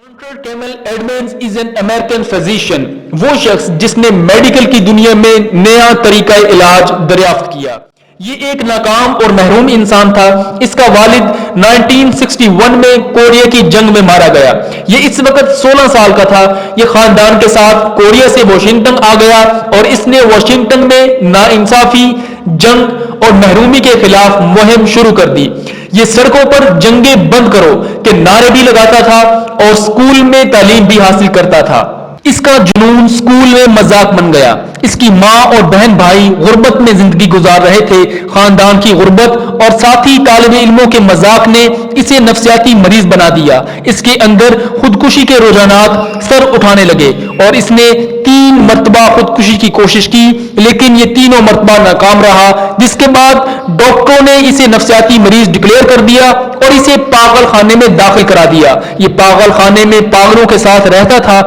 Hunter Campbell Edmunds is an American physician, वो शख्स जिसने मेडिकल की दुनिया में नया तरीका इलाज दरियाफ्त किया। ये एक नाकाम और महरूम इंसान था। इसका वालिद 1961 में कोरिया की जंग में मारा गया। ये इस वक्त 16 साल का था। ये खानदान के साथ कोरिया से वाशिंगटन आ गया और इसने वाशिंगटन में नाइंसाफी, जंग और महरूमी के खिलाफ मुहिम शुरू कर दी। ये सड़कों पर जंगें बंद करो के नारे भी लगाता था और स्कूल में तालीम भी हासिल करता था। इसका जुनून स्कूल में मजाक बन गया। इसकी माँ और बहन भाई गुर्बत में जिंदगी गुजार रहे थे। खानदान की गुर्बत और साथी तालिब इल्मों के मजाक ने इसे नफ्सियाती मरीज बना दिया। इसके अंदर खुदकुशी के रुझानात सर उठाने लगे और इसने 3 मरतबा खुदकुशी की कोशिश की, लेकिन ये तीनों मरतबा नाकाम रहा। जिसके बाद डॉक्टरों ने इसे नफ्सियाती मरीज डिक्लेयर कर दिया और इसे पागल खाने में दाखिल करा दिया। ये पागल खाने में पागलों के साथ रहता था।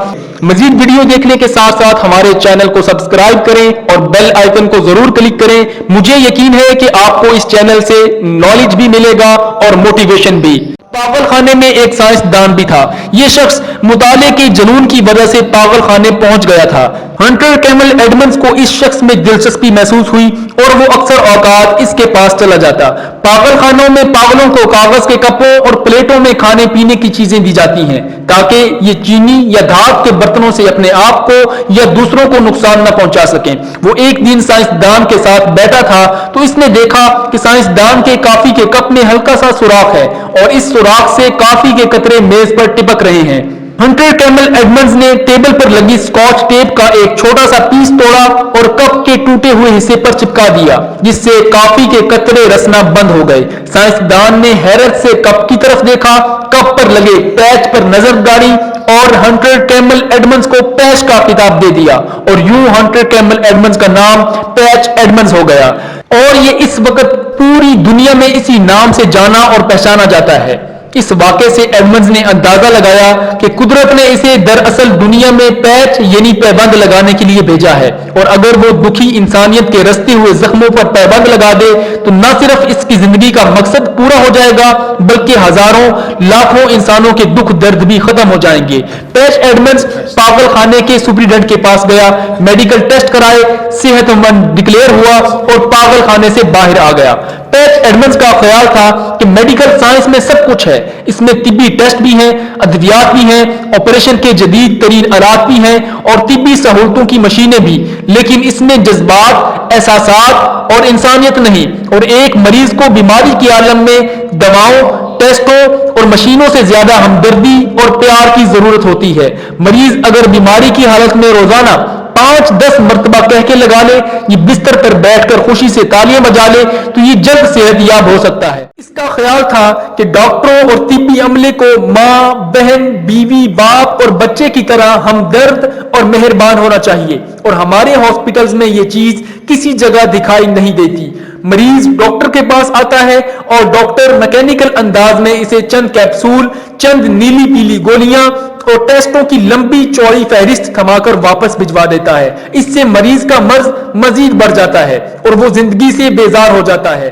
मजीद वीडियो देखने के साथ साथ हमारे चैनल को सब्सक्राइब करें और बेल आइकन को जरूर क्लिक करें। मुझे यकीन है कि आपको इस चैनल से नॉलेज भी मिलेगा और मोटिवेशन भी। पागल खाने में एक साइंसदान भी था। यह शख्स मुताले के जुनून की वजह से पागल खाने पहुंच गया था। हंटर कैमल एडमंड्स को इस शख्स में दिलचस्पी महसूस हुई और वो अक्सर औकात इसके पास चला जाता। पागल खानों में पागलों को कागज के कपों और प्लेटों में खाने पीने की चीजें दी जाती हैं ताकि ये चीनी या धात के बर्तनों से अपने आप को या दूसरों को नुकसान न पहुंचा सकें। वो एक दिन साइंसदान के साथ बैठा था तो इसने देखा कि साइंसदान के कॉफी के कप में हल्का सा सुराख है और इस सुराख से कॉफी के कतरे मेज पर टिपक रहे हैं। हंटर कैमल एडमंड्स ने टेबल पर लगी स्कॉच टेप का एक छोटा सा पीस तोड़ा और कप के टूटे हुए हिस्से पर चिपका दिया, जिससे कॉफी के कतरे रसना बंद हो गए। साइंसदान ने हैरत से कप की तरफ देखा, कप पर लगे पैच पर नजर गाड़ी और हंटर कैमल एडमंड्स को पैच का खिताब दे दिया और यूं हंटर कैमल एडमंड्स का नाम पैच एडमंड्स हो गया और ये इस वक्त पूरी दुनिया में इसी नाम से जाना और पहचाना जाता है। इस वाक़े से एडमंड्स ने अंदाजा लगाया कि कुदरत ने इसे दरअसल दुनिया में पैच यानी पैबंद लगाने के लिए भेजा है और अगर वो दुखी इंसानियत के रस्ते हुए जख्मों पर पैबंद लगा दे तो न सिर्फ इसकी जिंदगी का मकसद पूरा हो जाएगा बल्कि हजारों लाखों इंसानों के दुख दर्द भी खत्म हो जाएंगे। पैच एडमंड्स पागल खाने के सुपरिटेंडेंट के पास गया, मेडिकल टेस्ट कराए, सेहतमंद डिक्लेयर हुआ और पागल खाने से बाहर आ गया। पैच एडमंड्स का ख्याल था कि मेडिकल साइंस में सब कुछ है, इसमें तिब्बी टेस्ट भी हैं, अद्वियात भी हैं, ऑपरेशन के जदीद तरीन आलात भी हैं और तिब्बी सहूलतों की मशीनें भी, लेकिन इसमें जज्बात, एहसासात और इंसानियत नहीं। और एक मरीज को बीमारी के आलम में दवाओं, टेस्टों और मशीनों से ज्यादा हमदर्दी और प्यार की जरूरत होती है। मरीज अगर बीमारी की हालत में रोजाना 5-10 मरतबा कह के लगा ले, ये बिस्तर पर बैठकर खुशी से तालियां बजा ले तो ये जल्द सेहतयाब हो सकता है। इसका ख्याल था कि डॉक्टरों और तिब्बी अमले को माँ, बहन, बीवी, बाप और बच्चे की तरह हमदर्द और मेहरबान होना चाहिए और हमारे हॉस्पिटल्स में ये चीज किसी जगह दिखाई नहीं देती। मरीज डॉक्टर के पास आता है और डॉक्टर मैकेनिकल अंदाज में इसे चंद कैप्सूल, चंद नीली पीली गोलियां और टेस्टों की लंबी चौड़ी फहरिस्त थमाकर वापस भिजवा देता है। इससे मरीज का मर्ज मजीद बढ़ जाता है और वो जिंदगी से बेजार हो जाता है।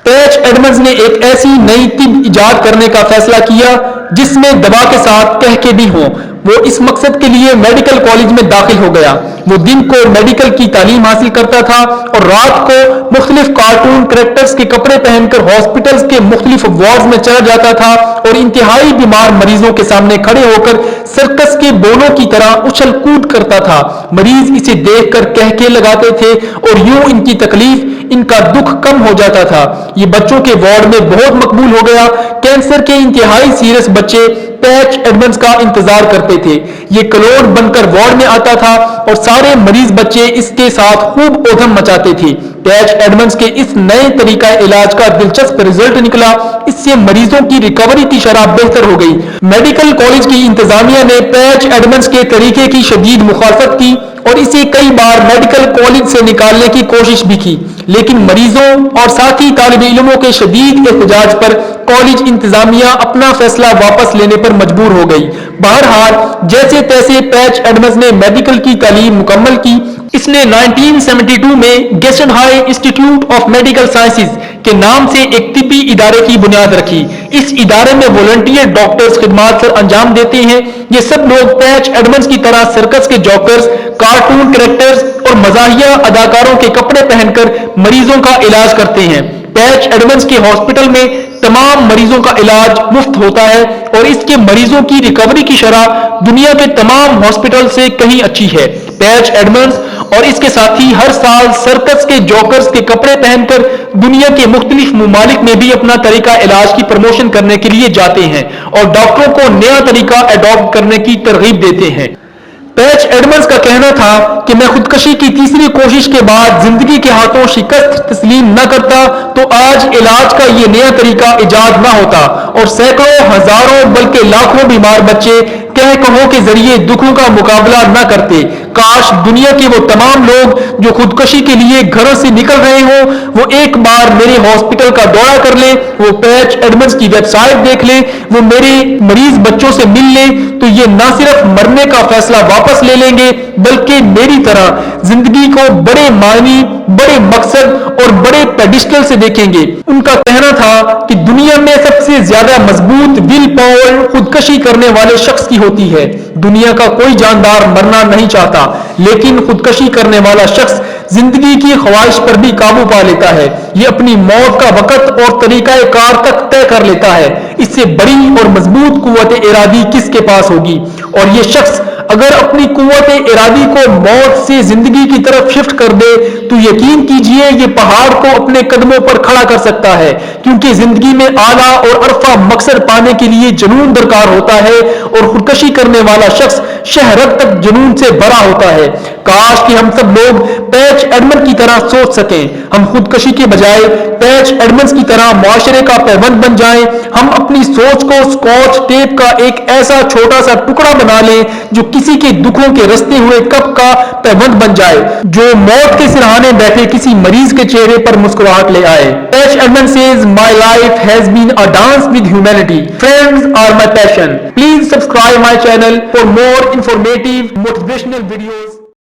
पैच एडमंड्स ने एक ऐसी नई तिब इजाद करने का फैसला किया जिसमें दवा के साथ कह के भी हो। वो इस मकसद के लिए मेडिकल कॉलेज में दाखिल हो गया। वो दिन को मेडिकल की तालीम हासिल करता था और रात को मुख्तलिफ कार्टून कैरेक्टर्स के कपड़े पहनकर हॉस्पिटल्स के मुख्तलिफ वार्ड्स में चला जाता था और इंतहाई बीमार मरीजों के सामने खड़े होकर सर्कस के बोलों की तरह उछल कूद करता था। मरीज इसे देखकर कहके लगाते थे और यूं इनकी तकलीफ, इनका दुख कम हो जाता था। ये बच्चों के वार्ड में बहुत मकबूल हो गया। कैंसर के इंतहाई सीरियस बच्चे पैच एडमंड्स का इंतजार करते थे। ये क्लोन बनकर वार्ड में आता था और सारे मरीज बच्चे इसके साथ खूब ऊधम मचाते थे। पैच एडमंड्स के इस नए तरीका इलाज का दिलचस्प रिजल्ट निकला। इससे मरीजों की रिकवरी की शरह बेहतर हो गई। मेडिकल कॉलेज की इंतजामिया ने पैच एडमंड्स के तरीके की शदीद मुखालफत की और इसे कई बार मेडिकल कॉलेज से निकालने की कोशिश भी की, लेकिन मरीजों और साथी तालिब इल्मों के शदीद एहतजाज पर कॉलेज इंतजामिया अपना फैसला वापस लेने पर मजबूर हो गई। बहरहाल जैसे तैसे पैच एडमंड्स ने मेडिकल की तालीम मुकम्मल की। اس نے 1972 میں گیسنہائی انسٹیٹیوٹ آف میڈیکل سائنسز کے نام سے ایک طبی ادارے کی بنیاد رکھی. اس ادارے میں والنٹیئر ڈاکٹرز خدمات سر انجام دیتے ہیں. یہ سب لوگ پیچ ایڈمنڈز کی طرح سرکس کے جوکرز، کارٹون کریکٹرز اور مزاحیہ اداکاروں کے کپڑے پہن کر مریضوں کا علاج کرتے ہیں. پیچ ایڈمنڈز کے ہاسپٹل میں تمام مریضوں کا علاج مفت ہوتا ہے اور اس کے مریضوں کی ریکوری کی شرح دنیا کے تمام ہاسپٹل سے کہیں اچھی ہے. پیچ ایڈمنڈز اور اس کے ساتھی ہر سال سرکس کے جوکرز کے کپڑے پہن کر دنیا کے مختلف ممالک میں بھی اپنا طریقہ علاج کی پروموشن کرنے کے لیے جاتے ہیں اور ڈاکٹروں کو نیا طریقہ اڈاپٹ کرنے کی ترغیب دیتے ہیں. پیچ ایڈمنڈز کا کہنا تھا کہ میں خودکشی کی تیسری کوشش کے بعد زندگی کے ہاتھوں شکست تسلیم نہ کرتا تو آج علاج کا یہ نیا طریقہ ایجاد نہ ہوتا اور سینکڑوں، ہزاروں بلکہ لاکھوں بیمار بچے کہہ کہوں کے ذریعے دکھوں کا مقابلہ نہ کرتے. کاش دنیا کے وہ تمام لوگ جو خودکشی کے لیے گھروں سے نکل رہے ہوں وہ ایک بار میرے ہاسپٹل کا دورہ کر لیں، وہ پیچ ایڈمنڈز کی ویب سائٹ دیکھ لیں، وہ میرے مریض بچوں سے مل لیں تو یہ نہ صرف مرنے کا فیصلہ واپس لے لیں گے بلکہ میری طرح زندگی کو بڑے معنی، بڑے مقصد اور بڑے پیڈسٹل سے دیکھیں گے. ان کا کہنا تھا کہ دنیا میں سب سے زیادہ مضبوط ول پاور خودکشی کرنے والے شخص کی ہوتی ہے. دنیا کا کوئی جاندار مرنا نہیں چاہتا لیکن خودکشی کرنے والا شخص زندگی کی خواہش پر بھی قابو پا لیتا ہے. یہ اپنی موت کا وقت اور طریقہ کار تک طے کر لیتا ہے. اس سے بڑی اور مضبوط قوت ارادی کس کے پاس ہوگی؟ اور یہ شخص اگر اپنی قوت ارادی کو موت سے زندگی کی طرف شفٹ کر دے تو یقین کیجئے یہ پہاڑ کو اپنے قدموں پر کھڑا کر سکتا ہے، کیونکہ زندگی میں اعلیٰ اور عرفہ مقصد پانے کے لیے جنون درکار ہوتا ہے اور خودکشی کرنے والا شخص شہرت تک جنون سے بھرا ہوتا ہے. کاش کہ ہم سب لوگ پیچ ایڈمنڈ کی طرح سوچ سکیں. ہم خودکشی کے بجائے پیچ ایڈمنڈز کی طرح معاشرے کا پیوند بن جائیں. ہم اپنی سوچ کو سکاچ ٹیپ کا ایک ایسا چھوٹا سا ٹکڑا بنا لیں جو کسی کے دکھوں کے رستے ہوئے کپ کا پیوند بن جائے، جو موت کے سرہانے بیٹھے کسی مریض کے چہرے پر مسکراہٹ لے آئے. پیچ Edmund says, my life has been a dance with humanity. Friends are my passion. Please subscribe my channel for more informative motivational videos.